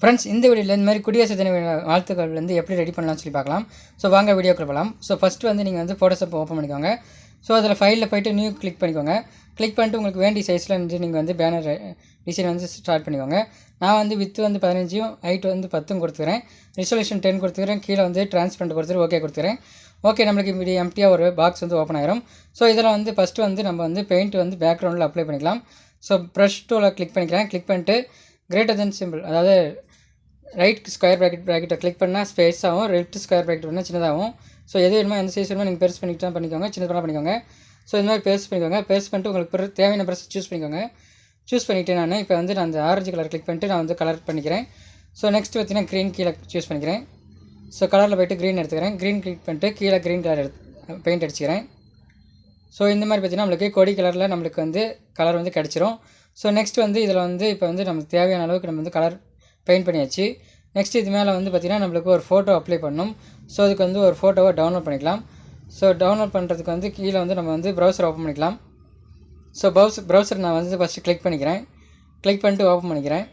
Friends, இந்த வீடியோவில் இந்த மாதிரி குடியரசு தின வாழ்த்துக்கள் வந்து எப்படி ரெடி பண்ணலாம்னு சொல்லி பார்க்கலாம். ஸோ வாங்க வீடியோக்குள்ள போகலாம். ஸோ ஃபஸ்ட்டு வந்து நீங்கள் வந்து ஃபோட்டோஷாப் ஓப்பன் பண்ணிக்கோங்க. ஸோ அதில் ஃபைலில் போய்ட்டு நியூ கிளிக் பண்ணிக்கோங்க. கிளிக் பண்ணிட்டு உங்களுக்கு வேண்டிய சைஸில் வந்து நீங்கள் வந்து பேனர் டிசைன் வந்து ஸ்டார்ட் பண்ணிக்கோங்க. நான் வந்து வித்து வந்து 15 ஹைட் வந்து 10 கொடுத்துக்கிறேன். ரிசல்யூஷன் 10 கொடுத்துக்கிறேன். கீழே வந்து டிரான்ஸ்பரண்ட் கொடுத்துட்டு ஓகே கொடுத்துக்கிறேன். ஓகே, நம்மளுக்கு இப்படி எம்டியாக ஒரு பாக்ஸ் வந்து ஓப்பன் ஆயிரும். ஸோ இதில் வந்து ஃபஸ்ட்டு வந்து நம்ம வந்து பெயிண்ட் வந்து பேக்ரவுண்டில் அப்ளை பண்ணிக்கலாம். ஸோ ப்ரஷ் டூவில் கிளிக் பண்ணிக்கிறேன். கிளிக் பண்ணிட்டு கிரேட்டர் தென் சிம்பிள், அதாவது ரைட் ஸ்கொயர் ப்ராக்கெட்டை கிளிக் பண்ணால் ஸ்பேஸ் ஆகும், லெஃப்ட் ஸ்கொயர் ப்ராக்கெட் பண்ணால் சின்னதாகும். ஸோ எது வேணுமோ எந்த சைஸ் வேணுமோ நீங்கள் பெருசு பண்ணிக்கிட்டு தான் பண்ணிக்கோங்க, சின்னதாக பண்ணிக்கோங்க. ஸோ இந்த மாதிரி பெருசு பண்ணிக்கோங்க. பெருசு பண்ணிட்டு உங்களுக்கு தேவையான ப்ரெஸ் சூஸ் பண்ணிக்கோங்க. சூஸ் பண்ணிவிட்டு நான் இப்போ வந்து நான் அந்த ஆரஞ்சு கலர் கிளிக் பண்ணிட்டு நான் வந்து கலர் பண்ணிக்கிறேன். ஸோ நெக்ஸ்ட் பார்த்தீங்கன்னா க்ரீன் கீழே சூஸ் பண்ணிக்கிறேன். ஸோ கலரில் போய்ட்டு க்ரீன் எடுத்துக்கிறேன். க்ரீன் கிளிக் பண்ணிட்டு கீழே க்ரீன் கலர் பெயிண்ட் அடிச்சுக்கிறேன். ஸோ இந்த மாதிரி பார்த்தீங்கன்னா நம்மளுக்கு கொடி கலரில் நம்மளுக்கு வந்து கலர் வந்து கிடச்சிரும். ஸோ நெக்ஸ்ட் வந்து இதில் வந்து இப்போ வந்து நமக்கு தேவையான அளவுக்கு நம்ம வந்து கலர் பெயிண்ட் பண்ணியாச்சு. நெக்ஸ்ட் இது மேலே வந்து பார்த்திங்கன்னா நம்மளுக்கு ஒரு ஃபோட்டோ அப்ளை பண்ணணும். ஸோ அதுக்கு வந்து ஒரு ஃபோட்டோவை டவுன்லோட் பண்ணிக்கலாம். ஸோ டவுன்லோட் பண்ணுறதுக்கு வந்து கீழே வந்து நம்ம வந்து ப்ரௌசர் ஓப்பன் பண்ணிக்கலாம். ஸோ ப்ரௌசர் நான் வந்து ஃபஸ்ட்டு கிளிக் பண்ணிக்கிறேன். கிளிக் பண்ணிட்டு ஓப்பன் பண்ணிக்கிறேன்.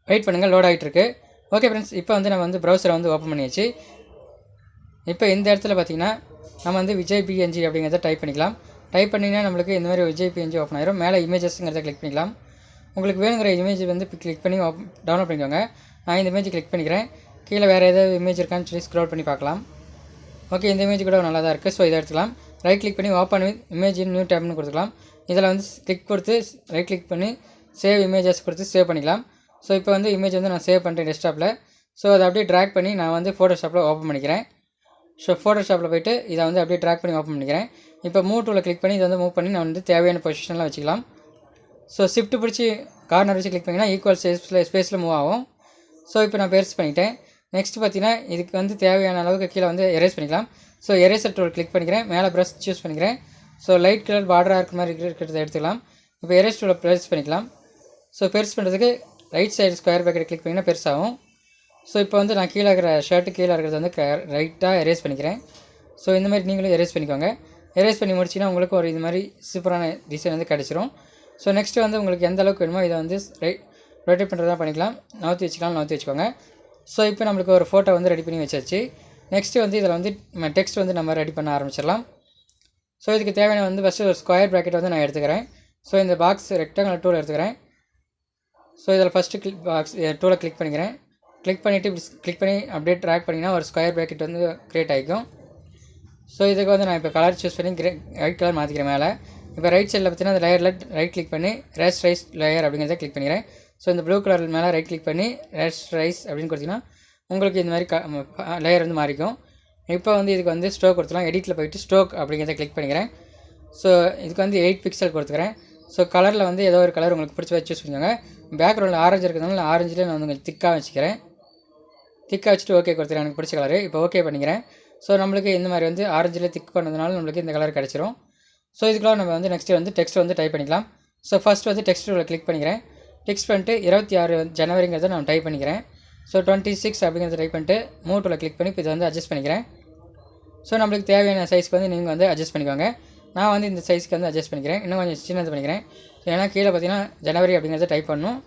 வெயிட் பண்ணுங்கள், லோட் ஆகிட்டுருக்கு. ஓகே ஃப்ரெண்ட்ஸ், இப்போ வந்து நம்ம வந்து ப்ரௌசரை வந்து ஓப்பன் பண்ணியாச்சு. இப்போ இந்த இடத்துல பார்த்திங்கன்னா நம்ம வந்து விஜய் பிஎன்ஜி அப்படிங்கிறத டைப் பண்ணிக்கலாம். டைப் பண்ணிங்கன்னா நம்மளுக்கு இந்த மாதிரி விஜய் பிஎன்ஜி ஓப்பன் ஆயிரும். மேலே இமேஜஸ்ங்கிறத கிளிக் பண்ணிக்கலாம். உங்களுக்கு வேணுங்கிற இமேஜ் வந்து கிளிக் பண்ணி டவுன்லோட் பண்ணிக்கோங்க. நான் இந்த இமேஜ் கிளிக் பண்ணிக்கிறேன். கீழே வேறு ஏதாவது இமேஜ் இருக்கான்னு சொல்லி ஸ்க்ரோல் பண்ணி பார்க்கலாம். ஓகே, இந்த இமேஜ் கூட நல்லா தான் இருக்குது. ஸோ இதை எடுத்துக்கலாம். ரைட் கிளிக் பண்ணி ஓப்பன் வித் இமேஜ் நியூ டேப்னு கொடுத்துக்கலாம். இதில் வந்து கிளிக் கொடுத்து ரைட் கிளிக் பண்ணி சேவ் இமேஜஸ் கொடுத்து சேவ் பண்ணிக்கலாம். ஸோ இப்போ வந்து இமேஜ் வந்து நான் சேவ் பண்ணுறேன் டெஸ்க்டாப்பில். ஸோ அதை அப்படியே ட்ராக் பண்ணி நான் வந்து ஃபோட்டோஷாப்பில் ஓப்பன் பண்ணிக்கிறேன். ஸோ ஃபோட்டோஷாப்பில் போய்ட்டு இதை வந்து அப்படியே ட்ராக் பண்ணி ஓப்பன் பண்ணிக்கிறேன். இப்போ மூவ் டூவில் கிளிக் பண்ணி இதை வந்து மூவ் பண்ணி நான் வந்து தேவையான பொசிஷனில் வச்சுக்கலாம். ஸோ ஷிஃப்ட் பிடிச்சி கார்னர் வச்சு கிளிக் பண்ணிங்கன்னா ஈக்குவல் ஸ்பேஸில் மூவ் ஆகும். ஸோ இப்போ நான் பெருசு பண்ணிட்டேன். நெக்ஸ்ட் பார்த்தீங்கன்னா இதுக்கு வந்து தேவையான அளவுக்கு கீழே வந்து எரேஸ் பண்ணிக்கலாம். ஸோ எரேசர் டூல் கிளிக் பண்ணிக்கிறேன். மேலே ப்ரஷ் சூஸ் பண்ணிக்கிறேன். ஸோ லைட் கலர் பார்டராக இருக்கிற மாதிரி இருக்கிறத எடுத்துக்கலாம். இப்போ எரேஸ் டூலை பெருசு பண்ணிக்கலாம். ஸோ பெருசு பண்ணுறதுக்கு right side square bracket click பண்ணிங்கன்னா பெருசாகும். ஸோ இப்போ வந்து நான் கீழே இருக்கிற ஷர்ட்டு கீழே இருக்கிறது வந்து ரைட்டாக எரேஸ் பண்ணிக்கிறேன். ஸோ இந்த மாதிரி நீங்களும் எரேஸ் பண்ணிக்கோங்க. எரேஸ் பண்ணி முடிச்சிங்கன்னா உங்களுக்கு ஒரு இது மாதிரி சூப்பரான டிசைன் வந்து கிடச்சிரும். ஸோ நெக்ஸ்ட்டு வந்து உங்களுக்கு எந்த அளவுக்கு வேணுமோ இதை வந்து ரொட்டேட் பண்ணுறதா பண்ணிக்கலாம். நவுத்தி வச்சுக்கோங்க. ஸோ இப்போ நம்மளுக்கு ஒரு ஃபோட்டோ வந்து ரெடி பண்ணி வச்சாச்சு. நெக்ஸ்ட்டு வந்து இதில் வந்து டெக்ஸ்ட் வந்து நம்ம ரெடி பண்ண ஆரம்பிச்சிடலாம். ஸோ இதுக்கு தேவையான வந்து ஃபஸ்ட்டு ஒரு ஸ்கொயர் ப்ராக்கெட் வந்து நான் எடுத்துக்கிறேன். ஸோ இந்த பாக்ஸ் ரெக்டாங்குலர் டூல் எடுத்துக்கிறேன். ஸோ இதில் ஃபஸ்ட்டு பாக்ஸ் டூலை கிளிக் பண்ணிக்கிறேன். கிளிக் பண்ணிவிட்டு கிளிக் பண்ணி அப்படியே ட்ராக் பண்ணிங்கன்னா ஒரு ஸ்கொயர் ப்ராக்கெட் வந்து க்ரியேட் ஆகிக்கும். ஸோ இதுக்கு வந்து நான் இப்போ கலர் சூஸ் பண்ணி ஒயிட் கலர் மாற்றிக்கிறேன். மேலே இப்போ ரைட் சைடில் பார்த்தீங்கன்னா அந்த லேயரில் ரைட் கிளிக் பண்ணி ரேஸ் ரைஸ் லேயர் அப்படிங்கிறத கிளிக் பண்ணிக்கிறேன். ஸோ இந்த ப்ளூ கலர் மேலே ரைட் கிளிக் பண்ணி ரேஸ் ரைஸ் அப்படின்னு கொடுத்தீங்கன்னா உங்களுக்கு இந்த மாதிரி லேயர் வந்து மாறிக்கும். இப்போ வந்து இதுக்கு வந்து ஸ்ட்ரோக் கொடுத்துலாம். எடிட்டில் போய்ட்டு ஸ்ட்ரோக் அப்படிங்கிறத கிளிக் பண்ணிக்கிறேன். ஸோ இதுக்கு வந்து 8 பிக்சல் கொடுத்துக்கிறேன். ஸோ கலரில் வந்து ஏதோ ஒரு கலர் உங்களுக்கு பிடிச்ச வச்சு சூஸ் பண்ணிக்கோங்க. பேக்ரவுண்டில் ஆரஞ்சு இருக்கிறதுனால ஆரஞ்சில் நான் வந்து திக்காக வச்சுக்கிறேன். திக்காக வச்சுட்டு ஓகே கொடுத்துக்கிறேன். எனக்கு பிடிச்ச கலரு இப்போ ஓகே பண்ணிக்கிறேன். ஸோ நம்மளுக்கு இந்த மாதிரி வந்து ஆரஞ்சில் திக் பண்ணதுனால நம்மளுக்கு இந்த கலர் கிடச்சிரும். ஸோ இதுக்கெல்லாம் நம்ம வந்து நெக்ஸ்ட்டு வந்து டெக்ஸ்ட் வந்து டைப் பண்ணிக்கலாம். ஸோ ஃபஸ்ட்டு வந்து டெக்ஸ்ட் கிளிக் பண்ணிக்கிறேன். டெக்ஸ்ட் பண்ணிட்டு 26 ஜனவரிங்கிறத நான் டைப் பண்ணிக்கிறேன். ஸோ 26 அப்படிங்கிறத டைப் பண்ணிட்டு மூவ் டூவில் கிளிக் பண்ணி இப்போ இதை வந்து அட்ஜஸ்ட் பண்ணிக்கிறேன். ஸோ நம்மளுக்கு தேவையான சைஸ்க்கு வந்து நீங்கள் வந்து அட்ஜஸ்ட் பண்ணிக்கோங்க. நான் வந்து இந்த சைஸ்க்கு வந்து அட்ஜஸ்ட் பண்ணிக்கிறேன். இன்னும் கொஞ்சம் சின்னது பண்ணிக்கிறேன். ஸோ ஏன்னா கீழே பார்த்தீங்கன்னா ஜனவரி அப்படிங்கிறத டைப் பண்ணணும்.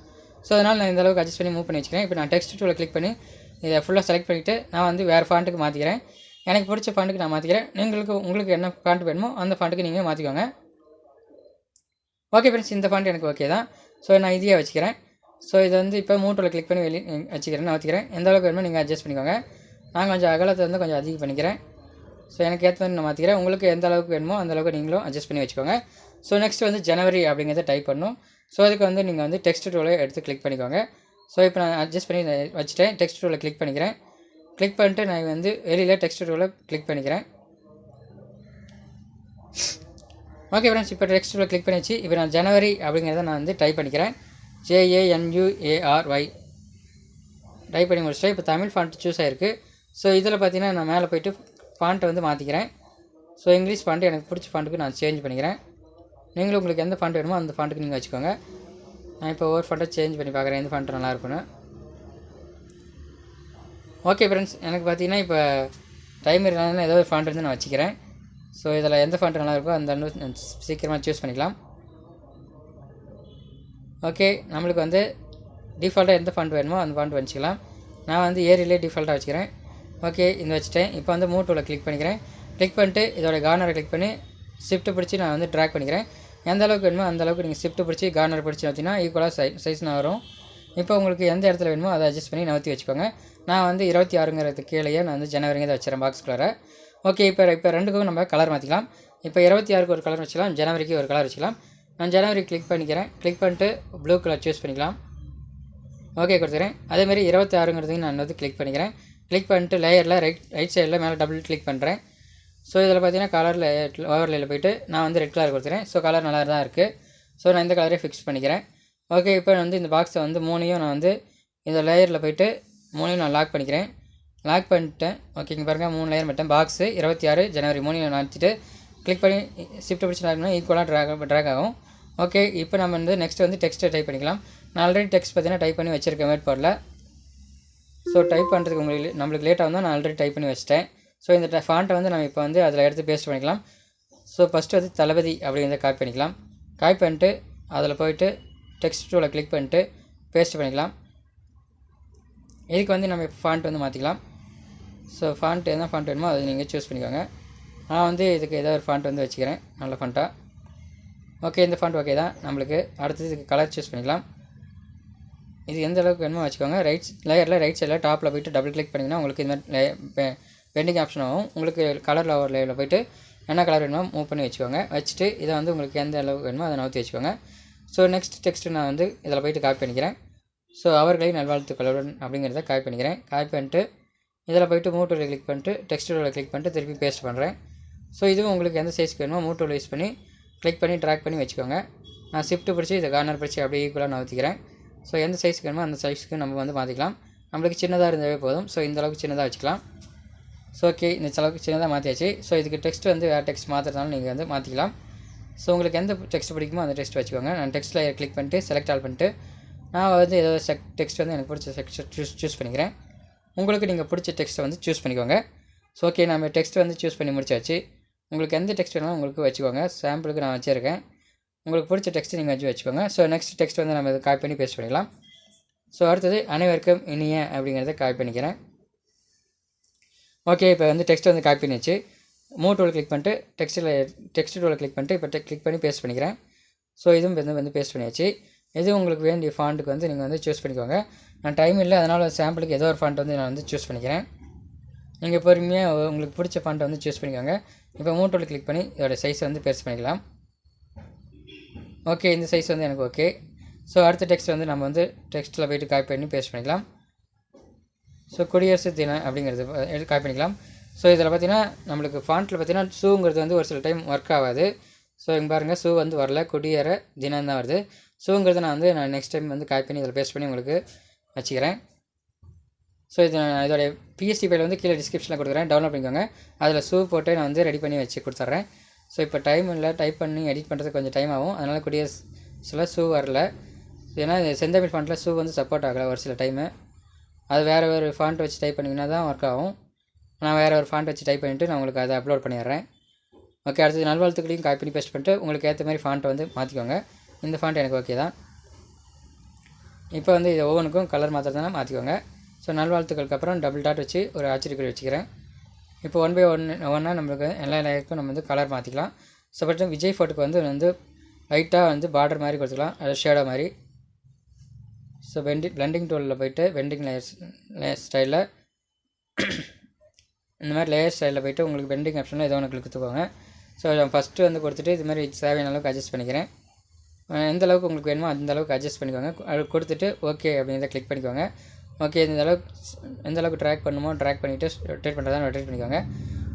ஸோ அதனால் நான் இந்த அளவுக்கு அட்ஜஸ்ட் பண்ணி மூவ் பண்ணி வச்சுக்கிறேன். இப்போ நான் டெக்ஸ்ட் டூவில் கிளிக் பண்ணி இதை ஃபுல்லாக செலக்ட் பண்ணிவிட்டு நான் வந்து வேறு ஃபாண்ட்டுக்கு மாற்றிக்கிறேன். எனக்கு பிடிச்ச ஃபாண்ட்டுக்கு நான் மாற்றிக்கிறேன். உங்களுக்கு என்ன ஃபாண்ட் வேணுமோ அந்த ஃபாண்ட்டுக்கு நீங்கள் மாற்றிக்கோங்க. ஓகே ஃப்ரெண்ட்ஸ், இந்த ஃபாண்ட் எனக்கு ஓகே தான். ஸோ நான் இதையே வச்சுக்கிறேன். ஸோ இதை வந்து இப்போ மூவ் டூவில் கிளிக் பண்ணி வச்சுக்கிறேன். நான் வச்சுக்கிறேன். எந்த அளவுக்கு வேணுமோ நீங்கள் அட்ஜஸ்ட் பண்ணிக்கோங்க. நான் கொஞ்சம் அகலத்தை வந்து கொஞ்சம் அதிகம் பண்ணிக்கிறேன். ஸோ எனக்கு ஏற்ற மாதிரி நான் மாற்றிக்கிறேன். உங்களுக்கு எந்த அளவுக்கு வேணுமோ அந்த அளவுக்கு நீங்களும் அட்ஜஸ்ட் பண்ணி வச்சுக்கோங்க. ஸோ நெக்ஸ்ட் வந்து ஜனவரி அப்படிங்கிறத டைப் பண்ணணும். ஸோ அதுக்கு வந்து நீங்கள் வந்து டெக்ஸ்ட் டூலை எடுத்து கிளிக் பண்ணிக்கோங்க. ஸோ இப்போ நான் அட்ஜஸ்ட் பண்ணி வச்சுட்டேன். டெக்ஸ்ட் டூவில் கிளிக் பண்ணிக்கிறேன். கிளிக் பண்ணிட்டு நான் வந்து வெளியில் டெக்ஸ்ட் டூவில் கிளிக் பண்ணிக்கிறேன். ஓகே ஃப்ரெண்ட்ஸ், இப்போ டெக்ஸ்ட் டூவில் கிளிக் பண்ணிச்சு. இப்போ நான் ஜனவரி அப்படிங்கிறத நான் வந்து டைப் பண்ணிக்கிறேன். JANUARY டைப் பண்ணி முடிச்சிட்டேன். இப்போ தமிழ் ஃபாண்ட் சூஸ் ஆகிருக்கு. ஸோ இதில் பார்த்தீங்கன்னா நான் மேலே போய்ட்டு ஃபாண்ட்டை வந்து மாற்றிக்கிறேன். ஸோ இங்கிலீஷ் ஃபாண்ட்டு எனக்கு பிடிச்ச ஃபாண்ட்டுக்கு நான் சேஞ்ச் பண்ணிக்கிறேன். நீங்களும் உங்களுக்கு எந்த ஃபாண்ட் வேணுமோ அந்த ஃபாண்ட்டுக்கு நீங்கள் வச்சுக்கோங்க. நான் இப்போ ஒவ்வொரு ஃபாண்ட்டை சேஞ்ச் பண்ணி பார்க்குறேன் எந்த ஃபாண்ட்டு நல்லா இருக்குன்னு. ஓகே ஃப்ரெண்ட்ஸ், எனக்கு பார்த்தீங்கன்னா இப்போ டைம் இருந்தாலும் ஏதோ ஒரு ஃபாண்ட் வந்து நான் வச்சுக்கிறேன். ஸோ இதில் எந்த ஃபாண்ட் நல்லா இருக்கோ அந்த சீக்கிரமாக சூஸ் பண்ணிக்கலாம். ஓகே, நம்மளுக்கு வந்து டிஃபால்ட்டாக எந்த ஃபாண்ட் வேணுமோ அந்த ஃபாண்ட் வச்சுக்கலாம். நான் வந்து ஏரியிலே டிஃபால்ட்டாக வச்சுக்கிறேன். ஓகே, இந்த வச்சுட்டேன். இப்போ வந்து மூவ் டூலை கிளிக் பண்ணிக்கிறேன். கிளிக் பண்ணிட்டு இதோட கார்னரை கிளிக் பண்ணி ஷிஃப்ட் பிடிச்சி நான் வந்து ட்ராக் பண்ணிக்கிறேன். எந்த அளவுக்கு வேணுமோ அந்த அளவுக்கு நீங்கள் ஷிஃப்ட் பிடிச்சி கார்னர் பிடிச்சி நவுத்தினா ஈக்குவலாக சைஸ்னா வரும். இப்போ உங்களுக்கு எந்த இடத்துல வேணுமோ அதை அட்ஜஸ்ட் பண்ணி நவுத்தி வச்சுக்கோங்க. நான் வந்து 26ங்கிறது கீழேயே நான் வந்து ஜனவரிங்கிறத வச்சுறேன் பாக்ஸ் கலரை. ஓகே, இப்போ ரெண்டுக்கும் நம்ம கலர் மாற்றிக்கலாம். இப்போ 26க்கு ஒரு கலர் வச்சுக்கலாம், ஜனவரிக்கு ஒரு கலர் வச்சுக்கலாம். நான் ஜனவரி கிளிக் பண்ணிக்கிறேன். கிளிக் பண்ணிட்டு ப்ளூ கலர் சூஸ் பண்ணிக்கலாம். ஓகே கொடுத்துக்கிறேன். அதேமாதிரி 26ங்கிறதையும் நான் வந்து கிளிக் பண்ணிக்கிறேன். கிளிக் பண்ணிட்டு லேயரில் ரைட் சைடில் மேலே டபுள் கிளிக் பண்ணுறேன். ஸோ இதில் பார்த்தீங்கன்னா கலரில் ஓவர்லேயில் போய்ட்டு நான் வந்து ரெட் கலர் கொடுத்துக்கிறேன். ஸோ கலர் நல்லா தான் இருக்குது. ஸோ நான் இந்த கலரே ஃபிக்ஸ் பண்ணிக்கிறேன். ஓகே, இப்போ வந்து இந்த பாக்ஸை வந்து 3ஐயும் நான் வந்து இந்த லேயரில் போய்ட்டு 3ஐயும் நான் லாக் பண்ணிக்கிறேன். லாக் பண்ணிட்டேன். ஓகே, இங்கே பாருங்கள் 3 லேயர் மட்டும் பாக்ஸு 26 ஜனவரி 3 நான் வச்சுட்டு கிளிக் பண்ணி ஷிஃப்ட் பிடிச்சி லாக்னா ஈக்குவலாக ட்ராக் ஆகும். ஓகே, இப்போ நம்ம வந்து நெக்ஸ்ட் வந்து டெக்ஸ்ட்டை டைப் பண்ணிக்கலாம். நான் ஆல்ரெடி டெக்ஸ்ட் பார்த்தீங்கன்னா டைப் பண்ணி வச்சுருக்கேன் வேர்ட் பாடில். ஸோ டைப் பண்ணுறதுக்கு நம்மளுக்கு லேட்டாக வந்தால் நான் ஆல்ரெடி டைப் பண்ணி வச்சிட்டேன். ஸோ இந்த ஃபாண்ட்டை வந்து நம்ம இப்போ வந்து அதில் எடுத்து பேஸ்ட் பண்ணிக்கலாம். ஸோ ஃபஸ்ட்டு வந்து தளபதி அப்படிங்கிறத காப்பி பண்ணிக்கலாம். காப்பி பண்ணிட்டு அதில் போய்ட்டு டெக்ஸ்ட் டூவில் கிளிக் பண்ணிட்டு பேஸ்ட் பண்ணிக்கலாம். இதுக்கு வந்து நம்ம ஃபாண்ட் வந்து மாற்றிக்கலாம். ஸோ ஃபாண்ட் என்ன ஃபாண்ட் வேணுமோ அதை நீங்கள் சூஸ் பண்ணிக்கோங்க. நான் வந்து இதுக்கு ஏதோ ஒரு ஃபாண்ட் வந்து வச்சுக்கிறேன், நல்ல ஃபாண்ட்டாக. ஓகே, இந்த ஃபாண்ட் ஓகே தான். நம்மளுக்கு அடுத்தது இதுக்கு கலர் சூஸ் பண்ணிக்கலாம். இது எந்த அளவுக்கு வேணுமோ வச்சுக்கோங்க. லேயரில் ரைட் சைடில் டாப்பில் போய்ட்டு டபுள் கிளிக் பண்ணிங்கன்னா உங்களுக்கு இது மாதிரி பெண்டிங் ஆப்ஷன் ஆகும். உங்களுக்கு கலர் ஓவர் லேயரில் போய்ட்டு என்ன கலர் வேணுமோ மூவ் பண்ணி வச்சுக்கோங்க. வச்சுட்டு இதை வந்து உங்களுக்கு எந்த அளவுக்கு வேணுமோ அதை நவுத்தி வச்சுக்கோங்க. ஸோ நெக்ஸ்ட் டெக்ஸ்ட்டு நான் வந்து இதில் போய்ட்டு காப்பி பண்ணிக்கிறேன். ஸோ அவர்களை நல்வாழ்த்துக்களுடன் அப்படிங்கிறத காப்பி பண்ணிக்கிறேன். காப்பி பண்ணிட்டு இதில் போய்ட்டு மூவ் டூலில் கிளிக் பண்ணிட்டு டெக்ஸ்ட் டூலில் கிளிக் பண்ணிட்டு திருப்பி பேஸ்ட் பண்ணுறேன். ஸோ இதுவும் உங்களுக்கு எந்த சைஸ்க்கு வேணுமோ மூவ் டூல் யூஸ் பண்ணி கிளிக் பண்ணி ட்ராக் பண்ணி வச்சுக்கோங்க. நான் ஷிஃப்ட் பிடிச்சி இதை கார்னர் பிடிச்சி அப்படியே ஈக்குவலாக நவுத்திக்கிறேன். ஸோ எந்த சைஸ்க்கு வேணுமோ அந்த சைஸ்க்கு நம்ம வந்து மாற்றிக்கலாம். நம்மளுக்கு சின்னதாக இருந்தாவே போதும். ஸோ இந்த அளவுக்கு சின்னதாக வச்சுக்கலாம். ஸோ ஓகே, இந்த அளவுக்கு சின்னதாக மாற்றியாச்சு. ஸோ இதுக்கு டெக்ஸ்ட் வந்து வேறு டெக்ஸ்ட் மாற்றுறதுனால நீங்கள் வந்து மாற்றிக்கலாம். ஸோ உங்களுக்கு எந்த டெக்ஸ்ட் பிடிக்குமோ அந்த டெக்ஸ்ட் வச்சுக்கோங்க. நான் டெக்ஸ்ட் லேயர் கிளிக் பண்ணிட்டு செலக்ட் ஆல் பண்ணிட்டு நான் வந்து ஏதோ டெக்ஸ்ட் வந்து எனக்கு பிடிச்ச சூஸ் பண்ணிக்கிறேன். உங்களுக்கு நீங்கள் பிடிச்ச டெக்ஸ்ட்டை வந்து சூஸ் பண்ணிக்கோங்க. ஸோ ஓகே, நம்ம டெக்ஸ்ட் வந்து சூஸ் பண்ணி முடிச்சாச்சு. உங்களுக்கு எந்த டெக்ஸ்ட் வேணாலும் உங்களுக்கு வச்சுக்கோங்க. சாம்பிளுக்கு நான் வச்சுருக்கேன். உங்களுக்கு பிடிச்ச டெக்ஸ்ட்டு நீங்கள் வச்சுக்கோங்க. ஸோ நெக்ஸ்ட் டெக்ஸ்ட் வந்து நம்ம இதை காப்பி பண்ணி பேஸ்ட் பண்ணிக்கலாம். ஸோ அடுத்தது அனைவருக்கும் இனிய அப்படிங்கிறத காப்பி பண்ணிக்கிறேன். ஓகே, இப்போ வந்து டெக்ஸ்ட் வந்து காப்பி பண்ணிச்சு. மூவ் டூல் கிளிக் பண்ணிட்டு டெக்ஸ்ட் டூவில் கிளிக் பண்ணிட்டு இப்போ கிளிக் பண்ணி பேஸ்ட் பண்ணிக்கிறேன். ஸோ இதுவும் வந்து பேஸ்ட் பண்ணியாச்சு. இது உங்களுக்கு வேண்டிய ஃபாண்ட்டுக்கு வந்து நீங்கள் வந்து சூஸ் பண்ணிக்கோங்க. நான் டைம் இல்லை, அதனால் சாம்பிளுக்கு ஏதோ ஒரு ஃபாண்ட் வந்து நான் வந்து சூஸ் பண்ணிக்கிறேன். நீங்கள் பொறுமையாக உங்களுக்கு பிடிச்ச ஃபாண்ட்டை வந்து சூஸ் பண்ணிக்கோங்க. இப்போ மூவ் டூல் கிளிக் பண்ணி இதோட சைஸை வந்து பெருசு பண்ணிக்கலாம். ஓகே, இந்த சைஸ் வந்து எனக்கு ஓகே. ஸோ அடுத்த டெக்ஸ்ட் வந்து நம்ம வந்து டெக்ஸ்ட்டில் போய்ட்டு காப்பி பண்ணி பேஸ்ட் பண்ணிக்கலாம். ஸோ குடியரசு தினம் அப்படிங்கிறது காப்பி பண்ணிக்கலாம். ஸோ இதில் பார்த்தீங்கன்னா நம்மளுக்கு ஃபாண்ட்டில் பார்த்தீங்கன்னா ஷூங்கிறது வந்து ஒரு சில டைம் ஒர்க் ஆகாது. ஸோ இங்கே பாருங்கள், ஷூ வந்து வரல, குடியேற தினம் தான் வருது. ஷூங்கிறது நான் நெக்ஸ்ட் டைம் வந்து காப்பி பண்ணி இதில் பேஸ்ட் பண்ணி உங்களுக்கு வச்சுக்கிறேன். ஸோ இதோடைய PSD ஃபைல் வந்து கீழே டிஸ்கிரிப்ஷனில் கொடுக்குறேன், டவுன்லோட் பண்ணிக்கோங்க. அதில் ஷூ போட்டு நான் வந்து ரெடி பண்ணி வச்சு கொடுத்துட்றேன். ஸோ இப்போ டைம் இல்லை, டைப் பண்ணி எடிட் பண்ணுறதுக்கு கொஞ்சம் டைம் ஆகும். அதனால் குடியரசில் ஷூ வரல. ஏன்னா செந்தமிழ் ஃபாண்ட்டில் ஷூ வந்து சப்போர்ட் ஆகலை ஒரு சில டைமு. அது வேறு ஒரு ஃபாண்ட் வச்சு டைப் பண்ணிங்கன்னா தான் ஒர்க் ஆகும். நான் வேறு ஒரு ஃபாண்ட் வச்சு டைப் பண்ணிவிட்டு நான் உங்களுக்கு அதை அப்லோட் பண்ணிடுறேன். ஓகே, அடுத்தது நல்வாழ்த்துக்களையும் காப்பி பண்ணி பேஸ்ட் பண்ணிட்டு உங்களுக்கு ஏற்ற மாதிரி ஃபாண்ட்டை வந்து மாற்றிக்கோங்க. இந்த ஃபாண்ட் எனக்கு ஓகே தான். இப்போ வந்து இது ஒவ்வொன்றுக்கும் கலர் மாற்றுறதுனா மாற்றிக்கோங்க. ஸோ நல்வாழ்த்துக்களுக்கு அப்புறம் டபுள் டாட் வச்சு ஒரு ஆச்சரியக்குறி வச்சுக்கிறேன். இப்போ 1 by 1 நம்மளுக்கு எல்லா லேயருக்கும் நம்ம வந்து கலர் மாற்றிக்கலாம். ஸோ பட் விஜய் ஃபோட்டோக்கு வந்து லைட்டாக வந்து பார்டர் மாதிரி கொடுத்துக்கலாம், அது ஷேடோ மாதிரி. ஸோ பிளெண்டிங் டூலில் போய்ட்டு பெண்டிங் லேயர் ஸ்டைலில் இந்த மாதிரி லேயர் ஸ்டைலில் போய்ட்டு உங்களுக்கு பெண்டிங் ஆப்ஷனில் ஏதோ ஒன்று கொடுத்துக்கோங்க. ஸோ ஃபஸ்ட்டு வந்து கொடுத்துட்டு இது மாதிரி தேவையான அளவுக்கு அட்ஜஸ்ட் பண்ணிக்கிறேன். எந்த அளவுக்கு உங்களுக்கு வேணுமோ அந்த அளவுக்கு அட்ஜஸ்ட் பண்ணிக்கோங்க. அது கொடுத்துட்டு ஓகே அப்படிங்கிறத கிளிக் பண்ணிக்கோங்க. ஓகே, எந்த அளவுக்கு ட்ராக் பண்ணுமோ ட்ராக் பண்ணிவிட்டு ரொட்டேட் பண்ணுறதா ரொட்டேட் பண்ணிக்கோங்க.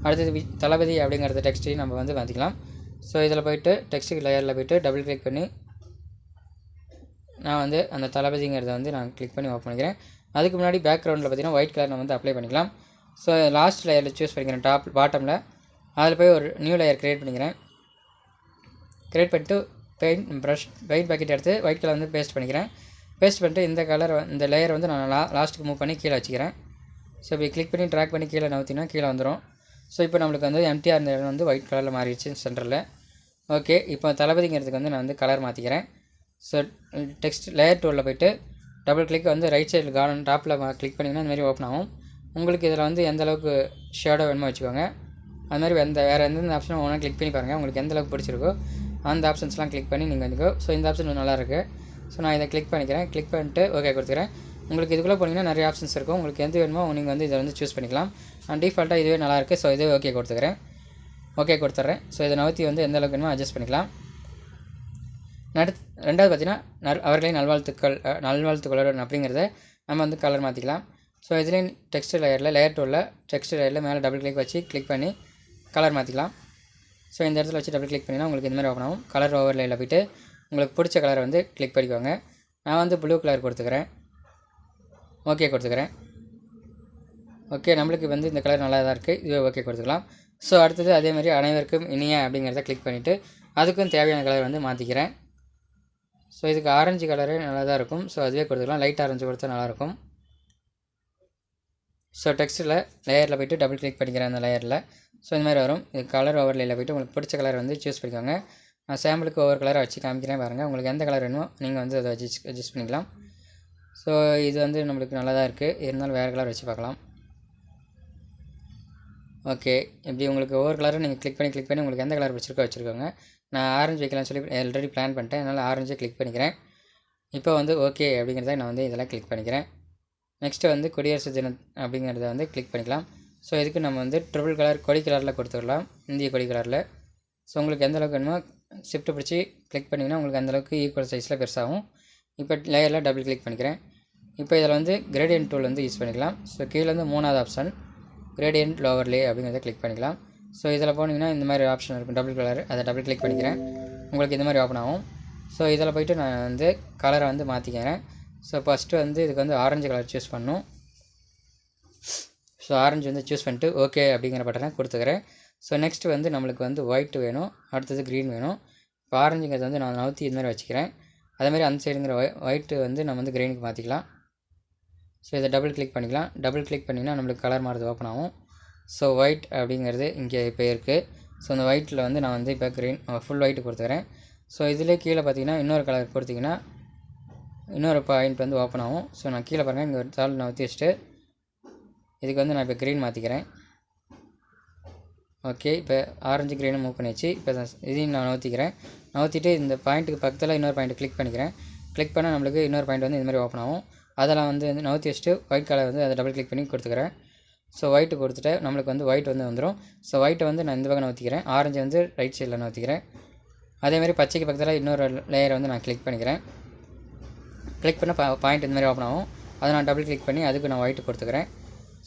அடுத்தது தளபதி அப்படிங்கிறத டெக்ஸ்ட்டையும் நம்ம வந்து மாற்றிக்கலாம். ஸோ இதில் போய்ட்டு டெக்ஸ்ட்டுக்கு லேயரில் போய்ட்டு டபுள் கிளிக் பண்ணி நான் வந்து அந்த தளபதிங்கிறத வந்து நான் கிளிக் பண்ணி ஓப்பன் பண்ணிக்கிறேன். அதுக்கு முன்னாடி பேக்ரவுண்டில் பார்த்தீங்கன்னா ஒயிட் கலர் நம்ம வந்து அப்ளை பண்ணிக்கலாம். ஸோ லாஸ்ட் லேயரில் சூஸ் பண்ணிக்கிறேன், பாட்டமில். அதில் போய் ஒரு நியூ லேயர் க்ரியேட் பண்ணிக்கிறேன். க்ரியேட் பண்ணிட்டு பெயிண்ட் பேக்கெட் எடுத்து ஒயிட் கலர் வந்து பேஸ்ட் பண்ணிக்கிறேன். பேஸ்ட் பண்ணிட்டு இந்த லேயர் வந்து நான் லாஸ்ட்டுக்கு மூவ் பண்ணி கீழே வச்சுக்கிறேன். ஸோ இப்படி கிளிக் பண்ணி ட்ராக் பண்ணி கீழே நவுத்தினா கீழே வந்துடும். ஸோ இப்போ நம்மளுக்கு வந்து எம்டிஆர் இந்த இடம் வந்து ஒயிட் கலரில் மாறிடுச்சு சென்டரில். ஓகே, இப்போ தளபதிங்கிறதுக்கு வந்து நான் வந்து கலர் மாற்றிக்கிறேன். ஸோ டெக்ஸ்ட் லேயர் டூலில் போய்ட்டு டபுள் கிளிக் வந்து ரைட் சைடில் கார்டன் டாப்பில் கிளிக் பண்ணிங்கன்னா இந்த மாதிரி ஓப்பன் ஆகும். உங்களுக்கு இதில் வந்து எந்த அளவுக்கு ஷேடோ வேணுமோ வச்சுக்கோங்க. அது மாதிரி வேறு எந்தெந்த ஆப்ஷனும் ஒன்றா கிளிக் பண்ணி பாருங்கள். உங்களுக்கு எந்த அளவுக்கு பிடிச்சிருக்கோ அந்த ஆப்ஷன்ஸ்லாம் கிளிக் பண்ணி நீங்கள் வந்துக்கோ. ஸோ இந்த ஆப்ஷன் நல்லாயிருக்கு. ஸோ நான் இதை கிளிக் பண்ணிக்கிறேன். கிளிக் பண்ணிட்டு ஓகே கொடுத்துக்கிறேன். உங்களுக்கு இதுக்குள்ளே போனீங்கன்னா நிறைய ஆப்ஷன்ஸ் இருக்கும். உங்களுக்கு எது வேணுமோ நீங்கள் வந்து இதை வந்து சூஸ் பண்ணிக்கலாம். நான் டிஃபால்ட்டாக இதுவே நல்லாயிருக்கு. ஸோ இதுவே ஓகே கொடுத்துக்கிறேன். ஓகே கொடுத்துட்றேன். ஸோ இதை நகர்த்தி வந்து எந்த அளவுக்கு வேணுமோ அட்ஜஸ்ட் பண்ணிக்கலாம். ரெண்டாவது பார்த்தீங்கன்னா அவர்களின் நல்வாழ்த்துக்களுடன் அப்படிங்கிறத நம்ம வந்து கலர் மாற்றிக்கலாம். ஸோ இதுலேயும் டெக்ஸ்ட் லேயர் டூலில் டெக்ஸ்ட் லேயரில் மேலே டபுள் கிளிக் வச்சு கிளிக் பண்ணி கலர் மாற்றிக்கலாம். ஸோ இந்த இடத்துல வச்சு டபுள் கிளிக் பண்ணிங்கன்னா உங்களுக்கு இந்த மாதிரி ஓப்பன் ஆகும். கலர் ஓவர்லேயில் போய்ட்டு உங்களுக்கு பிடிச்ச கலரை வந்து கிளிக் பண்ணிக்கோங்க. நான் வந்து ப்ளூ கலர் கொடுத்துக்கிறேன். ஓகே கொடுத்துக்கிறேன். ஓகே நம்மளுக்கு வந்து இந்த கலர் நல்லா தான் இருக்குது. இதுவே ஓகே கொடுத்துக்கலாம். ஸோ அடுத்தது அதேமாதிரி அனைவருக்கும் இனிய அப்படிங்கிறத கிளிக் பண்ணிவிட்டு அதுக்கும் தேவையான கலர் வந்து மாற்றிக்கிறேன். ஸோ இதுக்கு ஆரஞ்சு கலரே நல்லா தான் இருக்கும். ஸோ அதுவே கொடுத்துக்கலாம். லைட் ஆரஞ்சு கொடுத்தா நல்லாயிருக்கும். ஸோ டெக்ஸ்ட்டில் லேயரில் போய்ட்டு டபுள் கிளிக் பண்ணிக்கிறேன் அந்த லேயரில். ஸோ இந்த மாதிரி வரும். இது கலர் ஓவர்லேயில் போய்ட்டு உங்களுக்கு பிடிச்ச கலர் வந்து சூஸ் பண்ணிக்கோங்க. நான் சாம்பிளுக்கு ஒவ்வொரு கலரை வச்சு காமிக்கிறேன் பாருங்கள். உங்களுக்கு எந்த கலர் வேணுமோ நீங்கள் வந்து அதை வச்சு அட்ஜஸ்ட் பண்ணிக்கலாம். ஸோ இது வந்து நம்மளுக்கு நல்லா தான் இருக்குது. இருந்தாலும் வேறு கலர் வச்சு பார்க்கலாம். ஓகே இப்படி உங்களுக்கு ஒவ்வொரு கலரும் நீங்கள் கிளிக் பண்ணி உங்களுக்கு எந்த கலர் பிடிச்சிருக்கோ வச்சுருக்கோங்க. நான் ஆரஞ்சு வைக்கலாம்னு சொல்லி ஆல்ரெடி பிளான் பண்ணிட்டேன். அதனால் ஆரஞ்சை கிளிக் பண்ணிக்கிறேன். இப்போ வந்து ஓகே அப்படிங்கிறத நான் வந்து இதெல்லாம் கிளிக் பண்ணிக்கிறேன். நெக்ஸ்ட்டு வந்து குடியரசு தினம் அப்படிங்கிறத வந்து கிளிக் பண்ணிக்கலாம். ஸோ இதுக்கு நம்ம வந்து ட்ரிபிள் கலர் கொடி கலரில் கொடுத்துடலாம். இந்திய கொடி கலரில். ஸோ உங்களுக்கு எந்த அளவுக்கு வேணுமோ ஷிஃப்ட் பிடிச்சி கிளிக் பண்ணிங்கன்னா உங்களுக்கு அந்தளவுக்கு ஈக்குவல் சைஸில் பெருசாகும். இப்போ லேயரில் டபுள் கிளிக் பண்ணிக்கிறேன். இப்போ இதில் வந்து கிரேடியன்ட் டூல் வந்து யூஸ் பண்ணிக்கலாம். ஸோ கீழே வந்து மூணாவது ஆப்ஷன் கிரேடியன்ட் லோவர்லே அப்படிங்கிறத கிளிக் பண்ணிக்கலாம். ஸோ இதில் போனீங்கன்னா இந்த மாதிரி ஆப்ஷன் இருக்கும் டபுள் கலர். அதை டபுள் கிளிக் பண்ணிக்கிறேன். உங்களுக்கு இந்த மாதிரி ஓப்பன் ஆகும். ஸோ இதில் போய்ட்டு நான் வந்து கலரை வந்து மாற்றிக்கிறேன். ஸோ ஃபஸ்ட்டு வந்து இதுக்கு வந்து ஆரஞ்சு கலர் சூஸ் பண்ணணும். ஸோ ஆரஞ்சு வந்து சூஸ் பண்ணிட்டு ஓகே அப்படிங்கிற பட்டனை கொடுத்துக்கிறேன். ஸோ நெக்ஸ்ட்டு வந்து நம்மளுக்கு வந்து ஒயிட் வேணும். அடுத்தது க்ரீன் வேணும். இப்போ ஆரஞ்சுங்கிறது வந்து நான் நவுத்தி இது மாதிரி வச்சுக்கிறேன். அதேமாதிரி அந்த சைடுங்கிற ஒயிட்டு வந்து நம்ம வந்து க்ரீனுக்கு மாற்றிக்கலாம். ஸோ இதை டபுள் கிளிக் பண்ணிக்கலாம். டபுள் கிளிக் பண்ணிங்கன்னா நம்மளுக்கு கலர் மாறுறது ஓப்பன் ஆகும். ஸோ ஒயிட் அப்படிங்கிறது இங்கே இப்போ இருக்குது. ஸோ அந்த ஒயிட்டில் வந்து நான் வந்து இப்போ க்ரீன் ஃபுல் ஒயிட்டு கொடுத்துக்கிறேன். ஸோ இதிலே கீழே பார்த்தீங்கன்னா இன்னொரு கலர் கொடுத்திங்கன்னா இன்னொரு பாயிண்ட் வந்து ஓப்பன் ஆகும். ஸோ நான் கீழே பாருங்கள் இங்கே ஒரு தாள் நான் ஊற்றி வச்சுட்டு இதுக்கு வந்து நான் இப்போ க்ரீன் மாற்றிக்கிறேன். ஓகே இப்போ ஆரஞ்சு க்ரீனை மூவ் பண்ணிச்சு. இப்போ இதையும் நான் நவுத்திக்கிறேன். நவுத்திட்டு இந்த பாயிண்ட்டுக்கு பக்கத்தில் இன்னொரு பாயிண்ட் கிளிக் பண்ணிக்கிறேன். கிளிக் பண்ணால் நம்மளுக்கு இன்னொரு பாயிண்ட் வந்து இந்த மாதிரி ஓப்பன் ஆகும். அதெல்லாம் வந்து நவுத்தி வச்சுட்டு ஒயிட் கலர் வந்து அதை டபுள் கிளிக் பண்ணி கொடுத்துக்கிறேன். ஸோ ஒயிட்டு கொடுத்துட்டு நம்மளுக்கு வந்து ஒயிட் வந்து வந்துடும். ஸோ ஒயிட்டை வந்து நான் இந்த பக்கம் நவுத்திக்கிறேன். ஆரஞ்சு வந்து ரைட் சைடில் நவுத்திக்கிறேன். அதேமாதிரி பச்சைக்கு பக்கத்தில் இன்னொரு லேயரை வந்து நான் கிளிக் பண்ணிக்கிறேன். கிளிக் பண்ண பாயிண்ட் இந்த மாதிரி ஓப்பன் ஆகும். அதை நான் டபுள் கிளிக் பண்ணி அதுக்கு நான் ஒயிட்டு கொடுத்துக்கிறேன்.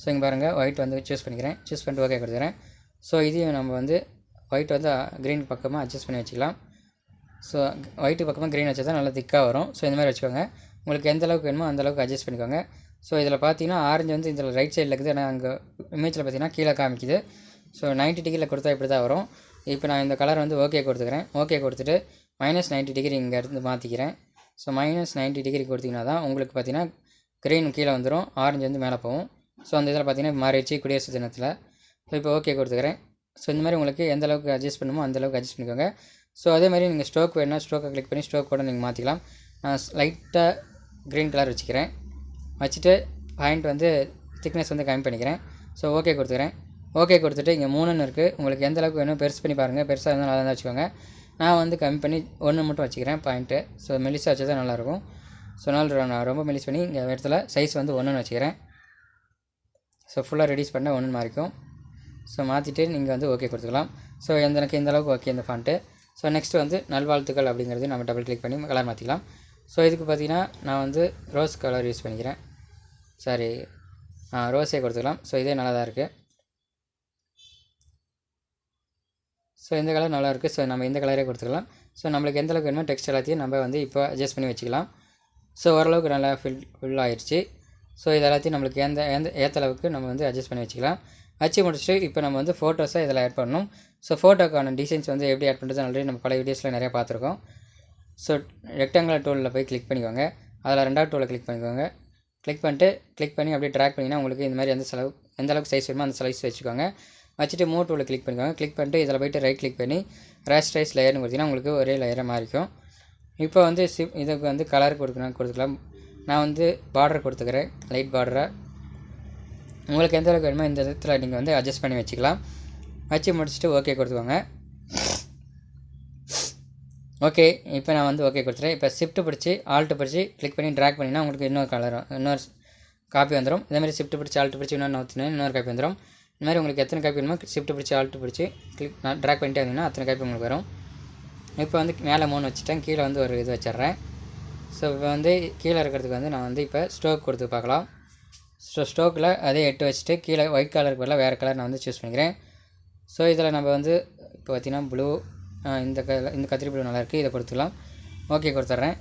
ஸோ இங்கே பாருங்கள் ஒயிட் வந்து சூஸ் பண்ணிக்கிறேன். சூஸ் பண்ணிட்டு ஓகே கொடுத்துக்கிறேன். ஸோ இதையும் நம்ம வந்து ஒயிட் வந்து க்ரீன் பக்கமாக அட்ஜஸ்ட் பண்ணி வச்சுக்கலாம். ஸோ ஒயிட்டு பக்கமாக க்ரீன் வச்சா தான் நல்லா திக்காக வரும். ஸோ இந்த மாதிரி வச்சுக்கோங்க. உங்களுக்கு எந்த அளவுக்கு வேணுமோ அந்தளவுக்கு அட்ஜஸ்ட் பண்ணிக்கோங்க. ஸோ இதில் பார்த்தீங்கன்னா ஆரஞ்சு வந்து இதில் ரைட் சைடில் இருக்குது. ஆனால் அங்கே இமேஜில் பார்த்தீங்கன்னா கீழே காமிக்குது. ஸோ 90 டிகிரியில் கொடுத்தா இப்படி தான் வரும். இப்போ நான் இந்த கலர் வந்து ஓகே கொடுத்துக்கிறேன். ஓகே கொடுத்துட்டு -90 டிகிரி இங்கேருந்து மாற்றிக்கிறேன். ஸோ -90 டிகிரி கொடுத்திங்கன்னா தான் உங்களுக்கு பார்த்தீங்கன்னா க்ரீன் கீழே வந்துடும், ஆரஞ்சு வந்து மேலே போகும். ஸோ அந்த இதில் பார்த்தீங்கன்னா மாறிடுச்சு குடியரசு தினத்தில். ஸோ இப்போ ஓகே கொடுத்துக்கிறேன். ஸோ இந்த மாதிரி உங்களுக்கு எந்த அளவுக்கு அட்ஜஸ்ட் பண்ணுமோ அந்தளவுக்கு அட்ஜஸ்ட் பண்ணிக்கோங்க. ஸோ அதே மாதிரி நீங்கள் ஸ்ட்ரோக் வேணுன்னா ஸ்ட்ரோக்கை கிளிக் பண்ணி ஸ்ட்ரோக் கூட நீங்கள் மாற்றிக்கலாம். நான் லைட்டாக க்ரீன் கலர் வச்சுக்கிறேன். வச்சுட்டு பாயிண்ட் வந்து திக்னஸ் வந்து கம்மி பண்ணிக்கிறேன். ஸோ ஓகே கொடுத்துக்கிறேன். ஓகே கொடுத்துட்டு இங்கே 3ன்னு இருக்குது. உங்களுக்கு எந்த அளவுக்கு வேணும் பெருசு பண்ணி பாருங்கள். பெருசாக இருந்தால் நல்லா தான் வச்சுக்கோங்க. நான் வந்து கம்மி பண்ணி 1 மட்டும் வச்சுக்கிறேன் பாயிண்ட்டு. ஸோ மெலிசாக வச்சா தான் நல்லாயிருக்கும். ஸோ நான் ரொம்ப மெலிஸ் பண்ணி இங்கே இடத்துல சைஸ் வந்து 1ன்னு வச்சுக்கிறேன். ஸோ ஃபுல்லாக ரெடியூஸ் பண்ணால் 1ன்னு மாறிக்கும். ஸோ மாற்றிட்டு நீங்கள் வந்து ஓகே கொடுத்துக்கலாம். ஸோ எனக்கு இந்த அளவுக்கு ஓகே இந்த ஃபாண்ட்டு. ஸோ நெக்ஸ்ட்டு வந்து நல்வாழ்த்துக்கள் அப்படிங்கிறது நம்ம டபுள் கிளிக் பண்ணி கலர் மாற்றிக்கலாம். ஸோ இதுக்கு பார்த்தீங்கன்னா நான் வந்து ரோஸ் கலர் யூஸ் பண்ணிக்கிறேன். சாரி ரோஸே கொடுத்துக்கலாம். ஸோ இதே நல்லா தான் இருக்குது. ஸோ இந்த கலர் நல்லாயிருக்கு. ஸோ நம்ம இந்த கலரே கொடுத்துக்கலாம். ஸோ நம்மளுக்கு எந்த அளவுக்கு வேணுமோ டெக்ஸ்ட் எல்லாத்தையும் நம்ம வந்து இப்போ அட்ஜஸ்ட் பண்ணி வச்சுக்கலாம். ஸோ ஓரளவுக்கு நல்லா ஃபில் ஆயிடுச்சு. ஸோ இது எல்லாத்தையும் நம்மளுக்கு ஏற்ற அளவுக்கு நம்ம வந்து அட்ஜஸ்ட் பண்ணி வச்சுக்கலாம். வச்சு முடிச்சுட்டு இப்போ நம்ம வந்து ஃபோட்டோஸை இதில் ஆட் பண்ணணும். ஸோ ஃபோட்டோக்கான டிசைன்ஸ் வந்து எப்படி ஆட் பண்ணுறது ஆல்ரெடி நம்ம பல வீடியோஸில் நிறையா பார்த்துருக்கோம். ஸோ ரெக்டாங்குலர் டூலில் போய் கிளிக் பண்ணிக்கோங்க. அதில் 2வது டூலில் கிளிக் பண்ணிக்கோங்க. கிளிக் பண்ணி அப்படியே ட்ராக் பண்ணிங்கன்னா உங்களுக்கு இந்த மாதிரி எந்த அளவுக்கு சைஸ் வேணுமோ அந்த சைஸ் வச்சுக்கோங்க. வச்சுட்டு மூவ் டூலில் கிளிக் பண்ணிக்கோங்க. கிளிக் பண்ணிட்டு இதில் போய்ட்டு ரைட் கிளிக் பண்ணி ரேஸ்டைஸ் லேயர்னு கொடுத்தீங்கன்னா உங்களுக்கு ஒரே லேயராக மாறிக்கும். இப்போ வந்து இதுக்கு வந்து கலர் கொடுக்கலாம். நான் வந்து பார்டர் கொடுத்துக்கிறேன், லைட் பார்டரை. உங்களுக்கு எந்த அளவுக்கு வேணுமோ இந்த இடத்துல நீங்கள் வந்து அட்ஜஸ்ட் பண்ணி வச்சுக்கலாம். வச்சு முடிச்சுட்டு ஓகே கொடுத்துக்கோங்க. ஓகே, இப்போ நான் வந்து ஓகே கொடுத்துறேன். இப்போ ஷிஃப்ட் பிடிச்சி ஆல்ட்டு பிடிச்சி கிளிக் பண்ணி ட்ராக் பண்ணினா உங்களுக்கு இன்னொரு காப்பி வந்துடும். இதேமாதிரி ஷிஃப்ட் பிடிச்சி ஆல்ட்டு பிடிச்சி இன்னொரு காப்பி வந்துடும். இந்த மாதிரி உங்களுக்கு எத்தனை காப்பி வேணுமோ ஷிஃப்ட் பிடிச்சி ஆல்ட்டு பிடிச்சி ட்ராக் பண்ணிட்டே வந்தீங்கன்னா அத்தனை காப்பி உங்களுக்கு வரும். இப்போ வந்து மேலே 3 வச்சுட்டேன், கீழே வந்து ஒரு இது வச்சிட்றேன். ஸோ இப்போ வந்து கீழே இருக்கிறதுக்கு வந்து நான் வந்து இப்போ ஸ்டோக் கொடுத்து பார்க்கலாம். ஸோ ஸ்டோக்கில் அதே 8 வச்சுட்டு கீழே ஒயிட் கலருக்கு பதிலாக வேறு கலர் நான் வந்து சூஸ் பண்ணிக்கிறேன். ஸோ இதில் நம்ம வந்து இப்போ பார்த்திங்கன்னா ப்ளூ, இந்த கத்திரி ப்ளூ நல்லாயிருக்கு, இதை கொடுத்துக்கலாம். ஓகே கொடுத்துட்றேன்.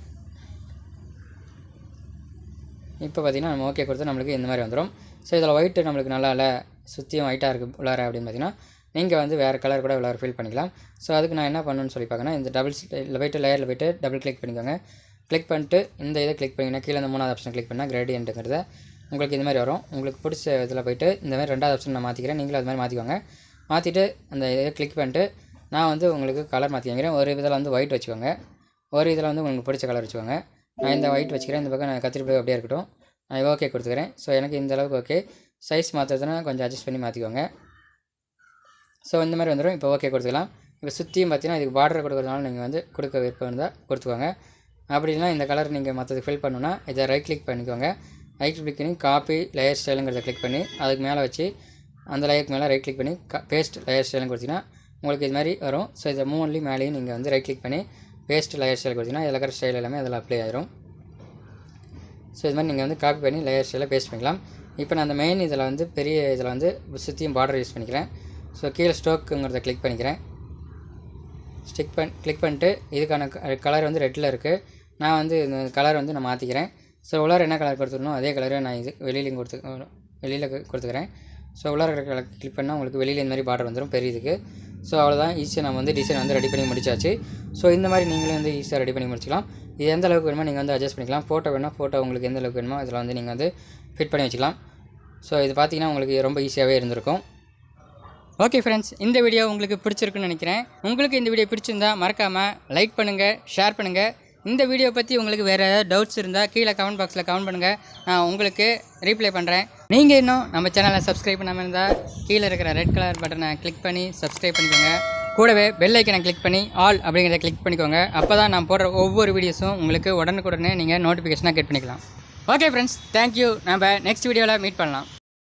இப்போ பார்த்திங்கன்னா நம்ம ஓகே கொடுத்து நம்மளுக்கு இந்த மாதிரி வந்துடும். ஸோ இதில் ஒயிட்டு நம்மளுக்கு நல்லா இல்லை, சுற்றியும் ஒயிட்டாக இருக்குது உள்ளார அப்படின்னு பார்த்திங்கன்னா நீங்கள் வந்து வேறு கலர் கூட உள்ளார ஃபில் பண்ணிக்கலாம். ஸோ அதுக்கு நான் என்ன பண்ணணும்னு சொல்லி பார்க்கணும். இந்த போய்ட்டு லேயரில் போய்ட்டு டபுள் கிளிக் பண்ணிக்கோங்க. கிளிக் பண்ணிட்டு இந்த இதை கிளிக் பண்ணிங்கன்னா கீழே இந்த 3வது ஆப்ஷன் கிளிக் பண்ணால் கிரேடியன்ட்டுங்கிறத உங்களுக்கு இந்த மாதிரி வரும். உங்களுக்கு பிடிச்ச இதில் போய்ட்டு இந்த மாதிரி 2வது ஆப்ஷன் நான் மாற்றிக்கிறேன், நீங்களும் அது மாதிரி மாற்றிக்கோங்க. மாற்றிட்டு அந்த இதை கிளிக் பண்ணிட்டு நான் வந்து உங்களுக்கு கலர் மாற்றி வைக்கிறேன். ஒரு இதில் வந்து ஒயிட் வச்சுக்கோங்க, ஒரு இதில் வந்து உங்களுக்கு பிடிச்ச கலர் வச்சுக்கோங்க. நான் இந்த ஒயிட் வச்சுக்கிறேன், இந்த பக்கம் நான் கத்திரி ப்ளூ அப்படியே இருக்கட்டும். நான் ஓகே கொடுத்துக்கிறேன். ஸோ எனக்கு இந்த அளவுக்கு ஓகே. சைஸ் மாற்றுறதுனா கொஞ்சம் அட்ஜஸ்ட் பண்ணி மாற்றிக்கோங்க. ஸோ இந்த மாதிரி வந்துடும். இப்போ ஓகே கொடுத்துக்கலாம். இப்போ சுற்றியும் பார்த்தீங்கன்னா இதுக்கு பார்டர் கொடுக்குறதுனால நீங்கள் வந்து கொடுக்க விருப்பம் இருந்தால் கொடுத்துக்கோங்க. அப்படி இல்லைனா இந்த கலர் நீங்கள் மற்றது ஃபில் பண்ணணுன்னா இதை ரைட் கிளிக் பண்ணிக்கோங்க. ரைட் கிளிக் பண்ணி காப்பி லேயர் ஸ்டைலுங்கிறத கிளிக் பண்ணி அதுக்கு மேலே வச்சு அந்த லேயருக்கு மேலே ரைட் கிளிக் பண்ணி பேஸ்ட் லேயர் ஸ்டைலுன்னு கொடுத்தீங்கன்னா உங்களுக்கு இது மாதிரி வரும். ஸோ இதை 3 மேலேயும் நீங்கள் வந்து ரைட் கிளிக் பண்ணி பேஸ்ட் லேயர் ஸ்டைல் கொடுத்தீங்கன்னா இதில் இருக்கிற ஸ்டைல் எல்லாமே அதில் அப்ளை ஆயிரும். ஸோ இது மாதிரி நீங்கள் வந்து காப்பி பண்ணி லேயர் ஸ்டைலில் பேஸ்ட் பண்ணிக்கலாம். இப்போ நான் அந்த மெயின் இதில் வந்து பெரிய இதில் வந்து சுற்றியும் பார்டர் யூஸ் பண்ணிக்கிறேன். ஸோ கீழே ஸ்டோக்குங்கிறத கிளிக் பண்ணிக்கிறேன். கிளிக் பண்ணிட்டு இதுக்கான கலர் வந்து ரெட்டில் இருக்குது. நான் வந்து இந்த கலர் வந்து நான் மாற்றிக்கிறேன். ஸோ உள்ளார என்ன கலர் கொடுத்துருனோ அதே கலரை நான் இது வெளியில் கொடுத்துக்கிறேன். ஸோ உள்ளார கலர் கிளிக் பண்ணால் உங்களுக்கு வெளியில் இந்த மாதிரி பார்டர் வந்துடும் பெரியதுக்கு. ஸோ அவ்வளோதான், ஈஸியாக நம்ம வந்து டிசைன் வந்து ரெடி பண்ணி முடிச்சாச்சு. ஸோ இந்த மாதிரி நீங்களும் வந்து ஈஸியாக ரெடி பண்ணி முடிச்சிக்கலாம். இது எந்த அளவுக்கு வேணுமோ நீங்கள் வந்து அட்ஜஸ்ட் பண்ணிக்கலாம். ஃபோட்டோ வேணுமா ஃபோட்டோ உங்களுக்கு எந்த அளவுக்கு வேணுமோ அதில் வந்து நீங்கள் வந்து ஃபிட் பண்ணி வச்சுக்கலாம். ஸோ இது பார்த்தீங்கன்னா உங்களுக்கு ரொம்ப ஈஸியாகவே இருந்திருக்கும். ஓகே ஃப்ரெண்ட்ஸ், இந்த வீடியோ உங்களுக்கு பிடிச்சிருக்குன்னு நினைக்கிறேன். உங்களுக்கு இந்த வீடியோ பிடிச்சிருந்தா மறக்காமல் லைக் பண்ணுங்கள், ஷேர் பண்ணுங்கள். இந்த வீடியோ பற்றி உங்களுக்கு வேறு ஏதாவது டவுட்ஸ் இருந்தால் கீழே கமெண்ட் பாக்ஸில் கமெண்ட் பண்ணுங்கள், நான் உங்களுக்கு ரீப்ளை பண்ணுறேன். நீங்கள் இன்னும் நம்ம சேனலை சப்ஸ்கிரைப் பண்ணாமல் இருந்தால் கீழே இருக்கிற ரெட் கலர் பட்டனை கிளிக் பண்ணி சப்ஸ்கிரைப் பண்ணிக்கோங்க. கூடவே பெல் ஐக்கனை கிளிக் பண்ணி ஆல் அப்படிங்கிறத கிளிக் பண்ணிக்கோங்க. அப்போ தான் நான் போடுற ஒவ்வொரு வீடியோஸும் உங்களுக்கு உடனுக்குடனே நீங்கள் நோட்டிஃபிகேஷனாக கெட் பண்ணிக்கலாம். Okay friends, thank you. நம்ம நெக்ஸ்ட் வீடியோவில் மீட் பண்ணலாம்.